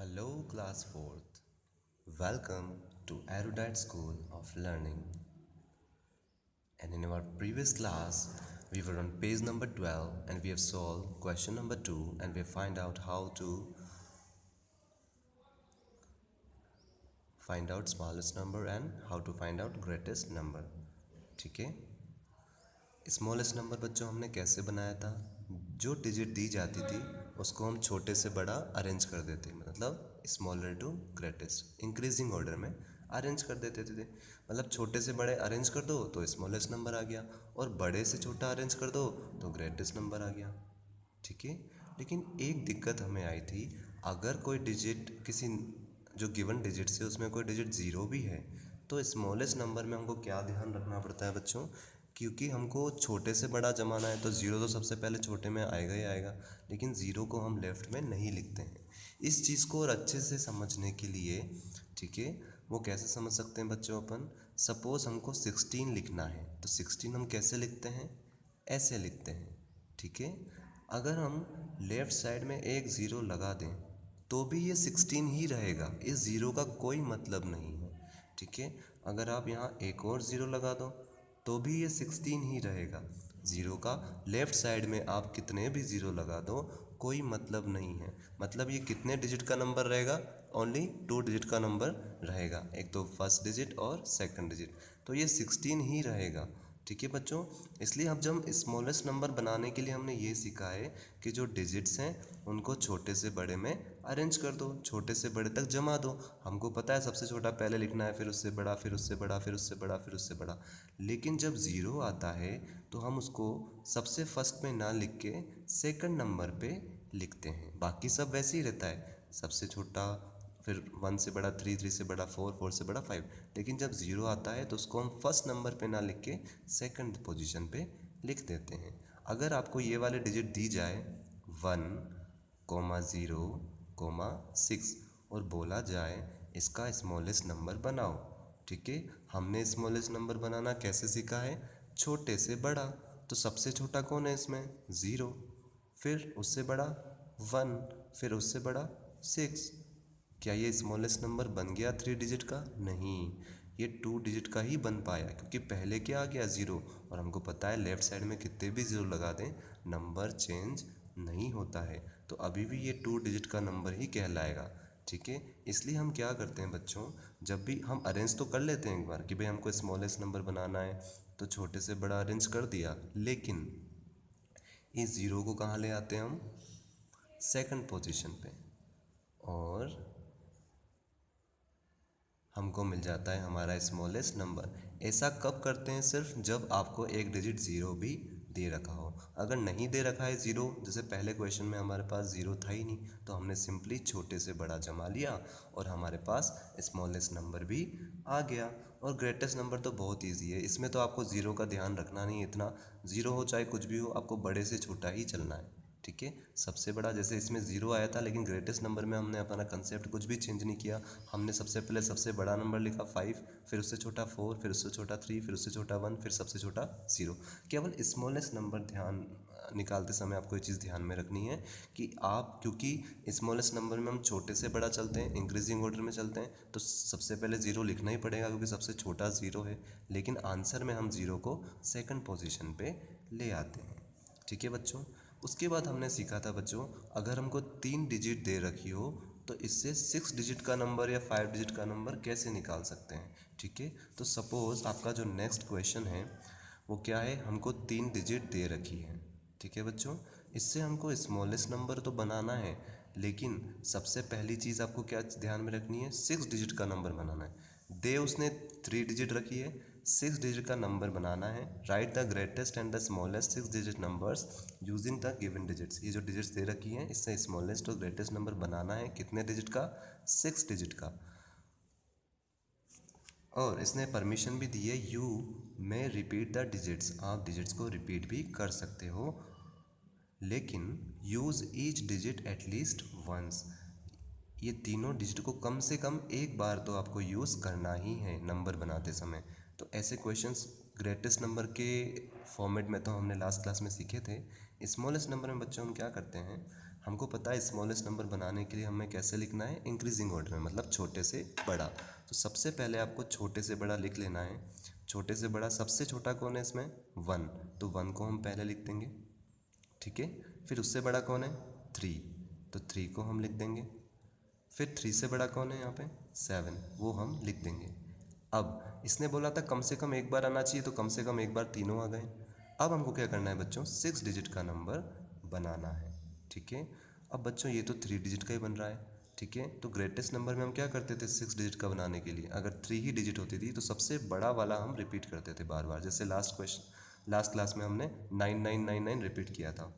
Hello, class 4th. Welcome to Erudite School of Learning. And in our previous class, we were on page number 12 and we have solved question number 2 and we have find out how to find out smallest number and how to find out greatest number. ठीक है, smallest number बच्चों हमने कैसे बनाया था? जो digit दी जाती थी उसको हम छोटे से बड़ा अरेंज कर देते, मतलब smaller to greatest increasing order में अरेंज कर देते थे। मतलब छोटे से बड़े अरेंज कर दो तो स्मॉलेस्ट नंबर आ गया और बड़े से छोटा अरेंज कर दो तो ग्रेटेस्ट नंबर आ गया। ठीक है, लेकिन एक दिक्कत हमें आई थी, अगर कोई डिजिट किसी जो गिवन डिजिट से उसमें कोई डिजिट ज़ीरो भी है तो स्मॉलेस्ट नंबर में हमको क्या ध्यान रखना पड़ता है बच्चों? क्योंकि हमको छोटे से बड़ा जमाना है तो ज़ीरो तो सबसे पहले छोटे में आएगा ही आएगा, लेकिन ज़ीरो को हम लेफ़्ट में नहीं लिखते हैं। इस चीज़ को और अच्छे से समझने के लिए, ठीक है, वो कैसे समझ सकते हैं बच्चों? अपन सपोज़ हमको 16 लिखना है तो 16 हम कैसे लिखते हैं? ऐसे लिखते हैं। ठीक है, अगर हम लेफ़्ट साइड में एक ज़ीरो लगा दें तो भी ये 16 ही रहेगा, इस ज़ीरो का कोई मतलब नहीं है। ठीक है, अगर आप यहाँ एक और ज़ीरो लगा दो तो भी ये 16 ही रहेगा। ज़ीरो का लेफ़्ट साइड में आप कितने भी ज़ीरो लगा दो कोई मतलब नहीं है। मतलब ये कितने डिजिट का नंबर रहेगा? ओनली 2 डिजिट का नंबर रहेगा, एक तो फर्स्ट डिजिट और सेकंड डिजिट, तो ये 16 ही रहेगा। ठीक है बच्चों, इसलिए अब जब स्मॉलेस्ट नंबर बनाने के लिए हमने ये सीखा है कि जो डिजिट्स हैं उनको छोटे से बड़े में अरेंज कर दो, छोटे से बड़े तक जमा दो। हमको पता है सबसे छोटा पहले लिखना है, फिर उससे बड़ा, फिर उससे बड़ा, फिर उससे बड़ा, फिर उससे बड़ा। लेकिन जब ज़ीरो आता है तो हम उसको सबसे फर्स्ट में ना लिख के सेकंड नंबर पे लिखते हैं। बाकी सब वैसे ही रहता है, सबसे छोटा, फिर 1 से बड़ा 3, 3 से बड़ा 4, 4 से बड़ा 5। लेकिन जब ज़ीरो आता है तो उसको हम फर्स्ट नंबर पे ना लिख के सेकंड पोजीशन पे लिख देते हैं। अगर आपको ये वाले डिजिट दी जाए 1,0,6 और बोला जाए इसका स्मॉलेस्ट नंबर बनाओ, ठीक है, हमने स्मॉलेस्ट नंबर बनाना कैसे सीखा है? छोटे से बड़ा। तो सबसे छोटा कौन है इसमें? ज़ीरो, फिर उससे बड़ा 1, फिर उससे बड़ा 6। क्या ये स्मॉलेस्ट नंबर बन गया 3 डिजिट का? नहीं, ये 2 डिजिट का ही बन पाया क्योंकि पहले क्या आ गया? ज़ीरो, और हमको पता है लेफ़्ट साइड में कितने भी ज़ीरो लगा दें नंबर चेंज नहीं होता है, तो अभी भी ये 2 डिजिट का नंबर ही कहलाएगा। ठीक है, इसलिए हम क्या करते हैं बच्चों, जब भी हम अरेंज तो कर लेते हैं एक बार कि भाई हमको स्मॉलेस्ट नंबर बनाना है तो छोटे से बड़ा अरेंज कर दिया, लेकिन इस ज़ीरो को कहाँ ले आते हैं हम? सेकंड पोजीशन पे, और हमको मिल जाता है हमारा स्मॉलेस्ट नंबर। ऐसा कब करते हैं? सिर्फ जब आपको एक डिजिट ज़ीरो भी दे रखा हो। अगर नहीं दे रखा है ज़ीरो, जैसे पहले क्वेश्चन में हमारे पास ज़ीरो था ही नहीं, तो हमने सिंपली छोटे से बड़ा जमा लिया और हमारे पास स्मॉलेस्ट नंबर भी आ गया। और ग्रेटेस्ट नंबर तो बहुत ईजी है, इसमें तो आपको ज़ीरो का ध्यान रखना नहीं है इतना, ज़ीरो हो चाहे कुछ भी हो, आपको बड़े से छोटा ही चलना है। ठीक है, सबसे बड़ा, जैसे इसमें ज़ीरो आया था लेकिन ग्रेटेस्ट नंबर में हमने अपना कंसेप्ट कुछ भी चेंज नहीं किया। हमने सबसे पहले सबसे बड़ा नंबर लिखा 5, फिर उससे छोटा 4, फिर उससे छोटा 3, फिर उससे छोटा 1, फिर सबसे छोटा 0। केवल स्मॉलेस्ट नंबर ध्यान निकालते समय आपको ये चीज़ ध्यान में रखनी है कि आप, क्योंकि स्मॉलेस्ट नंबर में हम छोटे से बड़ा चलते हैं, इंक्रीजिंग ऑर्डर में चलते हैं, तो सबसे पहले ज़ीरो लिखना ही पड़ेगा क्योंकि सबसे छोटा ज़ीरो है, लेकिन आंसर में हम ज़ीरो को सेकंड पोजीशन पे ले आते हैं। ठीक है बच्चों, उसके बाद हमने सीखा था बच्चों, अगर हमको 3 डिजिट दे रखी हो तो इससे 6 डिजिट का नंबर या 5 डिजिट का नंबर कैसे निकाल सकते हैं। ठीक है, तो सपोज़ आपका जो नेक्स्ट क्वेश्चन है वो क्या है, हमको 3 डिजिट दे रखी है। ठीक है बच्चों, इससे हमको स्मॉलेस्ट नंबर तो बनाना है, लेकिन सबसे पहली चीज़ आपको क्या ध्यान में रखनी है? 6 डिजिट का नंबर बनाना है। दे उसने 3 डिजिट रखी है, 6 डिजिट का नंबर बनाना है। Right the greatest and the smallest 6 digit numbers using the given digits. ये जो डिजिट्स दे रखी हैं इससे स्मॉलेस्ट और ग्रेटेस्ट नंबर बनाना है, कितने डिजिट का? 6 डिजिट का। और इसने परमिशन भी दी है, you may repeat the digits, आप डिजिट्स को रिपीट भी कर सकते हो, लेकिन use each digit at least once. ये तीनों डिजिट को कम से कम एक बार तो आपको यूज़ करना ही है नंबर बनाते समय। तो ऐसे क्वेश्चंस ग्रेटेस्ट नंबर के फॉर्मेट में तो हमने लास्ट क्लास में सीखे थे। स्मॉलेस्ट नंबर में बच्चों हम क्या करते हैं, हमको पता है स्मॉलेस्ट नंबर बनाने के लिए हमें कैसे लिखना है, इंक्रीजिंग ऑर्डर में, मतलब छोटे से बड़ा। तो सबसे पहले आपको छोटे से बड़ा लिख लेना है। छोटे से बड़ा सबसे छोटा कौन है इसमें, 1, तो 1 को हम पहले लिख देंगे, ठीक है। फिर उससे बड़ा कौन है, 3, तो 3 को हम लिख देंगे। फिर 3 से बड़ा कौन है यहाँ पे, 7, वो हम लिख देंगे। अब इसने बोला था कम से कम एक बार आना चाहिए, तो कम से कम एक बार तीनों आ गए। अब हमको क्या करना है बच्चों, 6 डिजिट का नंबर बनाना है, ठीक है। अब बच्चों ये तो 3 डिजिट का ही बन रहा है, ठीक है। तो ग्रेटेस्ट नंबर में हम क्या करते थे 6 डिजिट का बनाने के लिए, अगर 3 ही डिजिट होती थी तो सबसे बड़ा वाला हम रिपीट करते थे बार बार, जैसे लास्ट क्लास में हमने 9999 रिपीट किया था।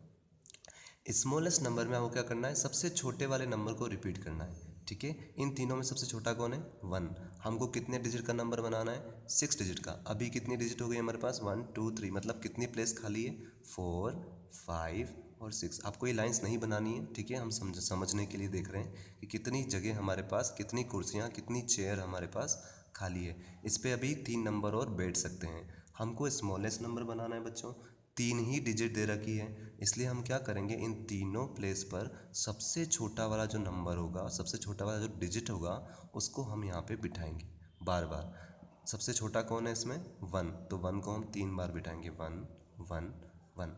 स्मॉलेस्ट नंबर में आपको क्या करना है, सबसे छोटे वाले नंबर को रिपीट करना है, ठीक है। इन तीनों में सबसे छोटा कौन है, 1। हमको कितने डिजिट का नंबर बनाना है, 6 डिजिट का। अभी कितनी डिजिट हो गई हमारे पास, 1 2 3, मतलब कितनी प्लेस खाली है, 4 5 और 6। आपको ये लाइंस नहीं बनानी है, ठीक है, हम समझने के लिए देख रहे हैं कि कितनी जगह हमारे पास, कितनी कुर्सियाँ, कितनी चेयर हमारे पास खाली है। इस पर अभी 3 नंबर और बैठ सकते हैं। हमको स्मॉलेस्ट नंबर बनाना है बच्चों, 3 ही डिजिट दे रखी है, इसलिए हम क्या करेंगे, इन तीनों प्लेस पर सबसे छोटा वाला जो नंबर होगा, सबसे छोटा वाला जो डिजिट होगा, उसको हम यहाँ पे बिठाएंगे बार बार। सबसे छोटा कौन है इसमें, 1, तो 1 को हम 3 बार बिठाएंगे, 1 1 1।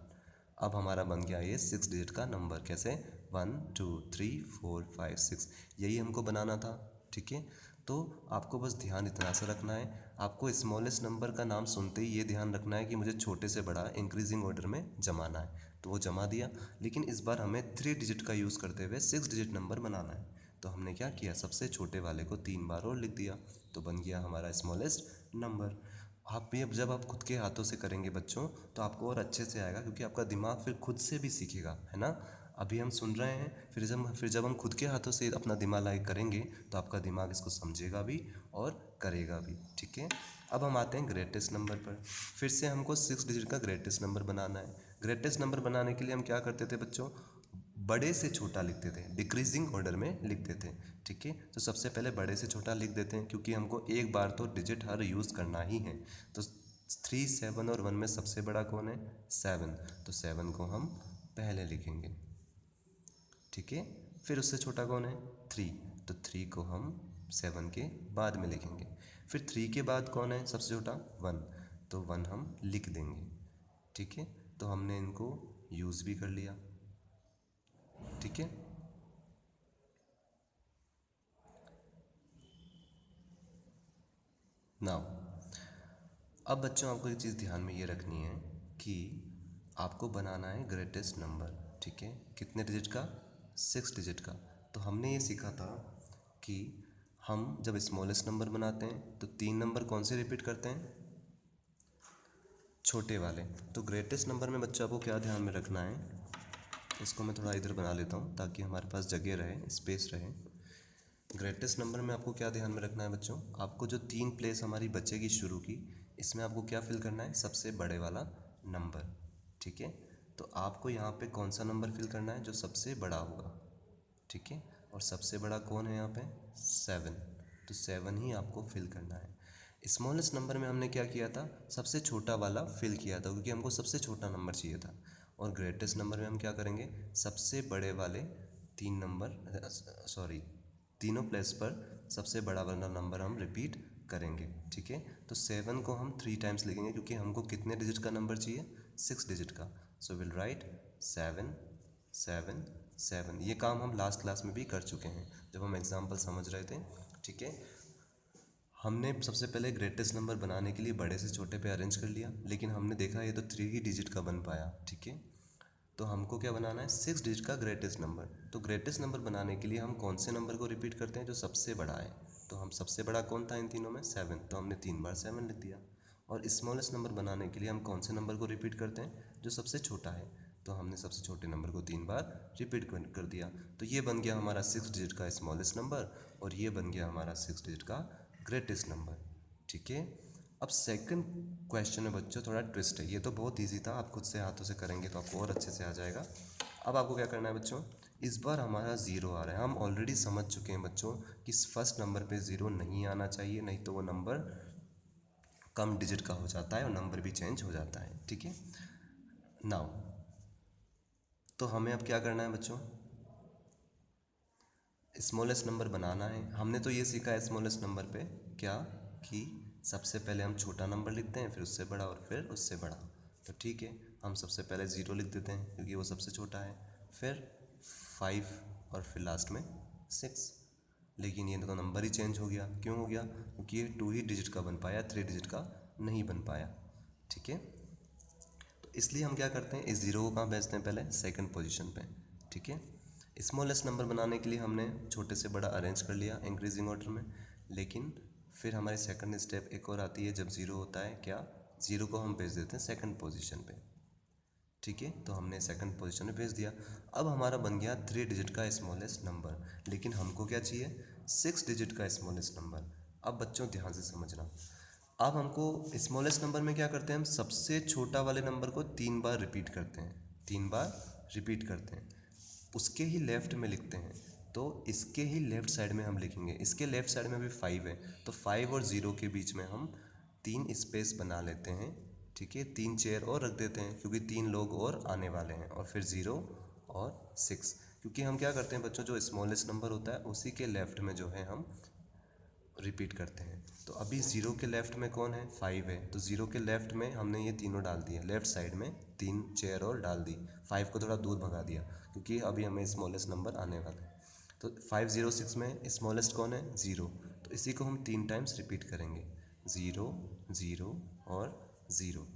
अब हमारा बन गया ये 6 डिजिट का नंबर, कैसे, 1 2 3 4 5 6, यही हमको बनाना था, ठीक है। तो आपको बस ध्यान इतना सा रखना है, आपको स्मॉलेस्ट नंबर का नाम सुनते ही ये ध्यान रखना है कि मुझे छोटे से बड़ा इंक्रीजिंग ऑर्डर में जमाना है, तो वो जमा दिया। लेकिन इस बार हमें 3 डिजिट का यूज़ करते हुए 6 डिजिट नंबर बनाना है, तो हमने क्या किया, सबसे छोटे वाले को 3 बार और लिख दिया, तो बन गया हमारा स्मॉलेस्ट नंबर। आप ये जब आप खुद के हाथों से करेंगे बच्चों, तो आपको और अच्छे से आएगा, क्योंकि आपका दिमाग फिर खुद से भी सीखेगा, है ना। अभी हम सुन रहे हैं, फिर जब हम खुद के हाथों से अपना दिमाग लाइक करेंगे, तो आपका दिमाग इसको समझेगा भी और करेगा भी, ठीक है। अब हम आते हैं ग्रेटेस्ट नंबर पर। फिर से हमको 6 डिजिट का ग्रेटेस्ट नंबर बनाना है। ग्रेटेस्ट नंबर बनाने के लिए हम क्या करते थे बच्चों, बड़े से छोटा लिखते थे, डिक्रीजिंग ऑर्डर में लिखते थे, ठीक है। तो सबसे पहले बड़े से छोटा लिख देते हैं, क्योंकि हमको एक बार तो डिजिट हर यूज़ करना ही है। तो 3 7 और 1 में सबसे बड़ा कौन है, 7, तो 7 को हम पहले लिखेंगे, ठीक है। फिर उससे छोटा कौन है, 3, तो 3 को हम 7 के बाद में लिखेंगे। फिर 3 के बाद कौन है सबसे छोटा, 1, तो 1 हम लिख देंगे, ठीक है। तो हमने इनको यूज़ भी कर लिया, ठीक है। नाउ अब बच्चों आपको एक चीज़ ध्यान में ये रखनी है कि आपको बनाना है ग्रेटेस्ट नंबर, ठीक है। कितने डिजिट का, 6 डिजिट का। तो हमने ये सीखा था कि हम जब स्मॉलेस्ट नंबर बनाते हैं तो 3 नंबर कौन से रिपीट करते हैं, छोटे वाले। तो ग्रेटेस्ट नंबर में बच्चों आपको क्या ध्यान में रखना है, इसको मैं थोड़ा इधर बना लेता हूँ ताकि हमारे पास जगह रहे, स्पेस रहे। ग्रेटेस्ट नंबर में आपको क्या ध्यान में रखना है बच्चों, आपको जो 3 प्लेस हमारी बचेगी शुरू की, इसमें आपको क्या फिल करना है, सबसे बड़े वाला नंबर, ठीक है। तो आपको यहाँ पे कौन सा नंबर फिल करना है, जो सबसे बड़ा होगा, ठीक है। और सबसे बड़ा कौन है यहाँ पे, 7, तो 7 ही आपको फिल करना है। स्मॉलेस्ट नंबर में हमने क्या किया था, सबसे छोटा वाला फिल किया था, क्योंकि हमको सबसे छोटा नंबर चाहिए था। और ग्रेटेस्ट नंबर में हम क्या करेंगे, सबसे बड़े वाले 3 नंबर, सॉरी, तीनों प्लेस पर सबसे बड़ा वाला नंबर हम रिपीट करेंगे, ठीक है। तो 7 को हम 3 टाइम्स लिखेंगे, क्योंकि हमको कितने डिजिट का नंबर चाहिए, 6 डिजिट का। So will write 7 7 7। ये काम हम लास्ट क्लास में भी कर चुके हैं जब हम एग्जाम्पल समझ रहे थे, ठीक है। हमने सबसे पहले ग्रेटेस्ट नंबर बनाने के लिए बड़े से छोटे पे अरेंज कर लिया, लेकिन हमने देखा ये तो 3 ही डिजिट का बन पाया, ठीक है। तो हमको क्या बनाना है, 6 डिजिट का ग्रेटेस्ट नंबर। तो ग्रेटेस्ट नंबर बनाने के लिए हम कौन से नंबर को रिपीट करते हैं, जो सबसे बड़ा है। तो हम सबसे बड़ा कौन था इन तीनों में, 7, तो हमने 3 बार 7 लिख दिया। और स्मॉलेस्ट नंबर बनाने के लिए हम कौन से नंबर को रिपीट करते हैं, जो सबसे छोटा है, तो हमने सबसे छोटे नंबर को 3 बार रिपीट कर दिया। तो ये बन गया हमारा 6 डिजिट का स्मॉलेस्ट नंबर, और ये बन गया हमारा 6 डिजिट का ग्रेटेस्ट नंबर, ठीक है। अब सेकंड क्वेश्चन है बच्चों, थोड़ा ट्विस्ट है, ये तो बहुत इजी था, आप खुद से हाथों से करेंगे तो आपको और अच्छे से आ जाएगा। अब आपको क्या करना है बच्चों, इस बार हमारा ज़ीरो आ रहा है। हम ऑलरेडी समझ चुके हैं बच्चों कि फर्स्ट नंबर पे ज़ीरो नहीं आना चाहिए, नहीं तो वो नंबर कम डिजिट का हो जाता है और नंबर भी चेंज हो जाता है, ठीक है। नाउ तो हमें अब क्या करना है बच्चों, स्मॉलेस्ट नंबर बनाना है। हमने तो ये सीखा है स्मॉलेस्ट नंबर पे क्या, कि सबसे पहले हम छोटा नंबर लिखते हैं, फिर उससे बड़ा और फिर उससे बड़ा। तो ठीक है, हम सबसे पहले 0 लिख देते हैं क्योंकि वो सबसे छोटा है, फिर 5 और फिर लास्ट में 6। लेकिन ये तो नंबर ही चेंज हो गया। क्यों हो गया? क्योंकि ये 2 ही डिजिट का बन पाया, 3 डिजिट का नहीं बन पाया। ठीक है, तो इसलिए हम क्या करते हैं, इस 0 को कहाँ भेजते हैं, पहले सेकंड पोजीशन पे। ठीक है, स्मॉलेस्ट नंबर बनाने के लिए हमने छोटे से बड़ा अरेंज कर लिया इंक्रीजिंग ऑर्डर में। लेकिन फिर हमारी सेकंड स्टेप एक और आती है, जब 0 होता है क्या, 0 को हम भेज देते हैं सेकंड पोजीशन पे। ठीक है, तो हमने सेकंड पोजीशन में भेज दिया। अब हमारा बन गया 3 डिजिट का स्मॉलेस्ट नंबर, लेकिन हमको क्या चाहिए, 6 डिजिट का स्मॉलेस्ट नंबर। अब बच्चों ध्यान से समझना, अब हमको स्मॉलेस्ट नंबर में क्या करते हैं, हम सबसे छोटा वाले नंबर को 3 बार रिपीट करते हैं, 3 बार रिपीट करते हैं, उसके ही लेफ्ट में लिखते हैं। तो इसके ही लेफ्ट साइड में हम लिखेंगे, इसके लेफ्ट साइड में भी 5 है, तो 5 और 0 के बीच में हम 3 स्पेस बना लेते हैं। ठीक है, 3 चेयर और रख देते हैं क्योंकि 3 लोग और आने वाले हैं, और फिर 0 और 6, क्योंकि हम क्या करते हैं बच्चों, जो स्मॉलेस्ट नंबर होता है उसी के लेफ्ट में जो है हम रिपीट करते हैं। तो अभी 0 के लेफ्ट में कौन है, 5 है, तो 0 के लेफ्ट में हमने ये तीनों डाल दिए, लेफ्ट साइड में 3 चेयर और डाल दी, 5 को थोड़ा दूर भगा दिया क्योंकि अभी हमें स्मॉलेस्ट नंबर आने वाला है। तो 506 में स्मॉलेस्ट कौन है, 0, तो इसी को हम 3 टाइम्स रिपीट करेंगे, 0 0 और 0।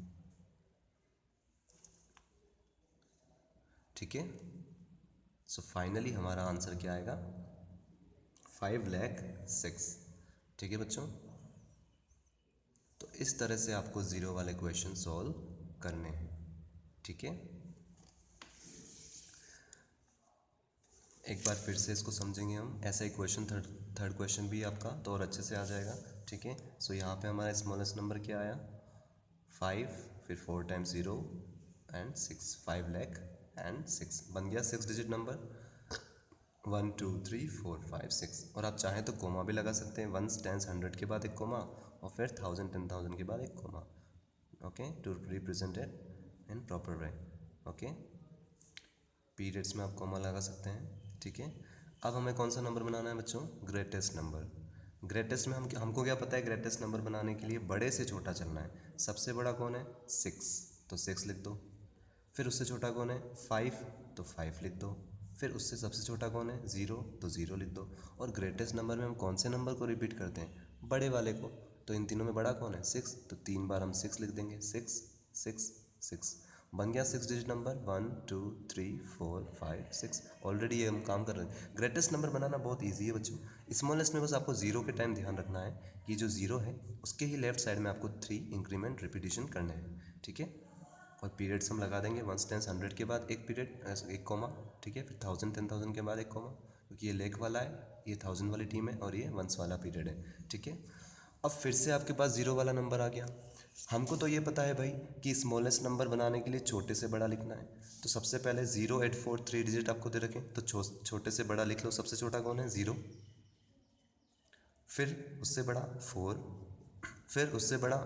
ठीक है, सो फाइनली हमारा आंसर क्या आएगा, 5,06,000। ठीक है बच्चों, तो इस तरह से आपको 0 वाले क्वेश्चन सॉल्व करने हैं। ठीक है, एक बार फिर से इसको समझेंगे हम, ऐसा ही क्वेश्चन थर्ड क्वेश्चन भी आपका तो और अच्छे से आ जाएगा। ठीक है, सो यहाँ पे हमारा स्मॉलेस्ट नंबर क्या आया, 5, फिर 4 टाइम्स 0 एंड 6, 5,06,000 बन गया 6 डिजिट नंबर, 1 2 3 4 5 6। और आप चाहें तो कोमा भी लगा सकते हैं, 1 10 100 के बाद एक कोमा, और फिर 1000 10,000 के बाद एक comma. Okay, to represent it in proper way. Okay, periods में आप कॉमा लगा सकते हैं। ठीक है, अब हमें कौन सा नंबर बनाना है बच्चों, ग्रेटेस्ट नंबर। ग्रेटेस्ट में हमको क्या पता है, ग्रेटेस्ट नंबर बनाने के लिए बड़े से छोटा चलना है। सबसे बड़ा कौन है, 6, तो 6 लिख दो। फिर उससे छोटा कौन है, 5, तो 5 लिख दो। फिर उससे सबसे छोटा कौन है, 0, तो 0 लिख दो। और ग्रेटेस्ट नंबर में हम कौन से नंबर को रिपीट करते हैं, बड़े वाले को। तो इन तीनों में बड़ा कौन है, 6, तो 3 बार हम 6 लिख देंगे, 6 6 6। बन गया 6 डिजिट नंबर, 1 2 3 4 5 6। ऑलरेडी ये हम काम कर रहे हैं। ग्रेटेस्ट नंबर बनाना बहुत ईजी है बच्चों। स्मॉलेस्ट में बस आपको 0 के टाइम ध्यान रखना है कि जो 0 है उसके ही लेफ्ट साइड में आपको 3 इंक्रीमेंट रिपीटिशन करने हैं। ठीक है, और पीरियड्स हम लगा देंगे, 1 10 100 के बाद एक पीरियड, एक कॉमा। ठीक है, फिर 1000 10,000 के बाद एक कॉमा, क्योंकि ये लेक वाला है, ये 1000 वाली टीम है, और ये वंस वाला पीरियड है। ठीक है, अब फिर से आपके पास 0 वाला नंबर आ गया। हमको तो ये पता है भाई कि स्मॉलेस्ट नंबर बनाने के लिए छोटे से बड़ा लिखना है। तो सबसे पहले 0 8 4 3 डिजिट आपको दे रखें, तो छोटे से बड़ा लिख लो। सबसे छोटा कौन है, 0, फिर उससे बड़ा 4, फिर उससे बड़ा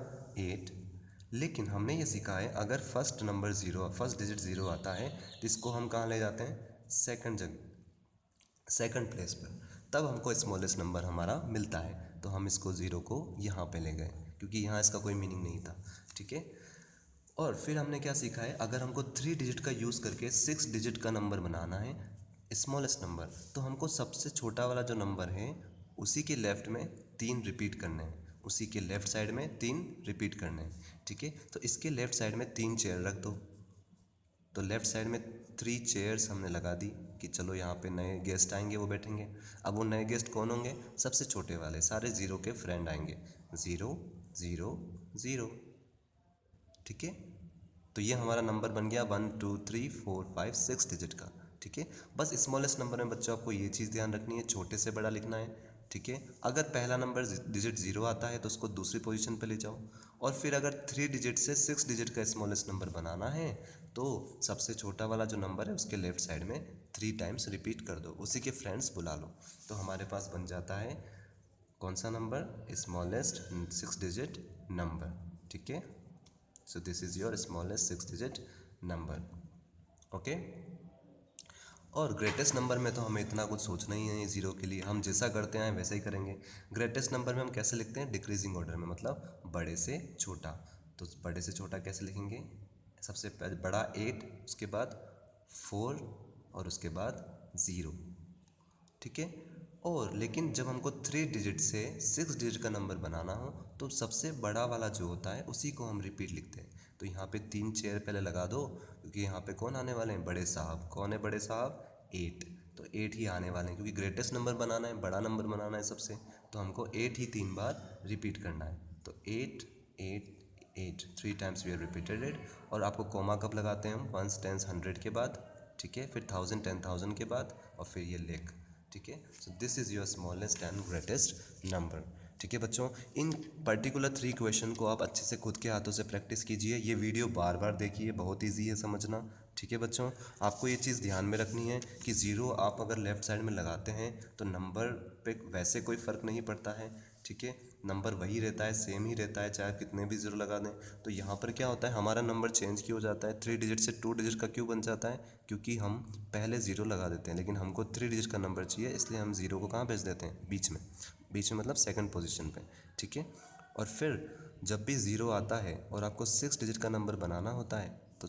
8। लेकिन हमने ये सीखा है, अगर फर्स्ट नंबर 0, फर्स्ट डिजिट 0 आता है तो इसको हम कहाँ ले जाते हैं, सेकंड प्लेस पर। तब हमको स्मॉलेस्ट नंबर हमारा मिलता है, तो हम इसको 0 को यहाँ पे ले गए क्योंकि यहाँ इसका कोई मीनिंग नहीं था। ठीक है, और फिर हमने क्या सीखा है, अगर हमको 3 डिजिट का यूज़ करके 6 डिजिट का नंबर बनाना है, स्मॉलेस्ट नंबर, तो हमको सबसे छोटा वाला जो नंबर है उसी के लेफ्ट में 3 रिपीट करने हैं, उसी के लेफ्ट साइड में 3 रिपीट करने हैं। ठीक है, तो इसके लेफ्ट साइड में 3 चेयर रख दो। तो लेफ्ट साइड में 3 चेयर्स हमने लगा दी कि चलो यहाँ पे नए गेस्ट आएंगे, वो बैठेंगे। अब वो नए गेस्ट कौन होंगे, सबसे छोटे वाले, सारे 0 के फ्रेंड आएंगे, 0 0 0। ठीक है, तो ये हमारा नंबर बन गया 1 2 3 4 5 6 डिजिट का। ठीक है, बस स्मॉलेस्ट नंबर में बच्चों आपको ये चीज़ ध्यान रखनी है, छोटे से बड़ा लिखना है। ठीक है, अगर पहला नंबर डिजिट 0 आता है तो उसको दूसरी पोजीशन पे ले जाओ, और फिर अगर 3 डिजिट से 6 डिजिट का स्मॉलेस्ट नंबर बनाना है तो सबसे छोटा वाला जो नंबर है उसके लेफ्ट साइड में 3 टाइम्स रिपीट कर दो, उसी के फ्रेंड्स बुला लो। तो हमारे पास बन जाता है कौन सा नंबर, स्मॉलेस्ट 6 डिजिट नंबर। ठीक है, so this is your smallest 6 digit number. Okay, और ग्रेटेस्ट नंबर में तो हमें इतना कुछ सोचना ही है ज़ीरो के लिए, हम जैसा करते हैं वैसा ही करेंगे। ग्रेटेस्ट नंबर में हम कैसे लिखते हैं, डिक्रीजिंग ऑर्डर में, मतलब बड़े से छोटा। तो बड़े से छोटा कैसे लिखेंगे, सबसे बड़ा 8, उसके बाद 4 और उसके बाद 0, ठीक है। और लेकिन जब हमको 3 डिजिट से 6 डिजिट का नंबर बनाना हो तो सबसे बड़ा वाला जो होता है उसी को हम रिपीट लिखते हैं। तो यहाँ पे 3 चेयर पहले लगा दो, क्योंकि यहाँ पे कौन आने वाले हैं, बड़े साहब। कौन है बड़े साहब, 8। तो 8 ही आने वाले हैं, क्योंकि ग्रेटेस्ट नंबर बनाना है, बड़ा नंबर बनाना है सबसे, तो हमको 8 ही 3 बार रिपीट करना है। तो 8 8 8 3 times we are repeated it. और आपको कोमा कब लगाते हैं हम, 1 10 100 के बाद, ठीक है, फिर 1000 10,000 के बाद, और फिर ये लेख, ठीक है। So this is your smallest and greatest number, ठीक है बच्चों। इन पर्टिकुलर 3 क्वेश्चन को आप अच्छे से खुद के हाथों से प्रैक्टिस कीजिए। ये वीडियो बार बार देखिए, बहुत ईजी है समझना, ठीक है बच्चों। आपको ये चीज़ ध्यान में रखनी है कि ज़ीरो आप अगर लेफ़्ट साइड में लगाते हैं तो नंबर पे वैसे कोई फ़र्क नहीं पड़ता है, ठीक है। नंबर वही रहता है, सेम ही रहता है, चाहे कितने भी ज़ीरो लगा दें। तो यहाँ पर क्या होता है, हमारा नंबर चेंज क्यों हो जाता है, 3 डिजिट से 2 डिजिट का क्यों बन जाता है, क्योंकि हम पहले ज़ीरो लगा देते हैं, लेकिन हमको 3 डिजिट का नंबर चाहिए, इसलिए हम ज़ीरो को कहाँ भेज देते हैं, बीच में। बीच में मतलब सेकंड पोजीशन पे, ठीक है। और फिर जब भी ज़ीरो आता है और आपको 6 डिजिट का नंबर बनाना होता है तो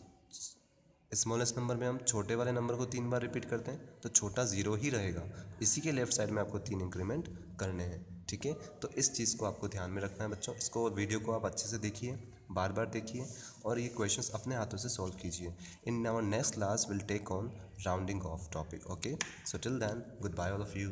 स्मॉलेस्ट नंबर में हम छोटे वाले नंबर को 3 बार रिपीट करते हैं, तो छोटा ज़ीरो ही रहेगा। इसी के लेफ्ट साइड में आपको 3 इंक्रीमेंट करने हैं, ठीक है। तो इस चीज़ को आपको ध्यान में रखना है बच्चों। इसको वीडियो को आप अच्छे से देखिए, बार बार देखिए, और ये क्वेश्चंस अपने हाथों से सॉल्व कीजिए। In our next class will take on rounding off topic, okay. So till then, good bye all of you.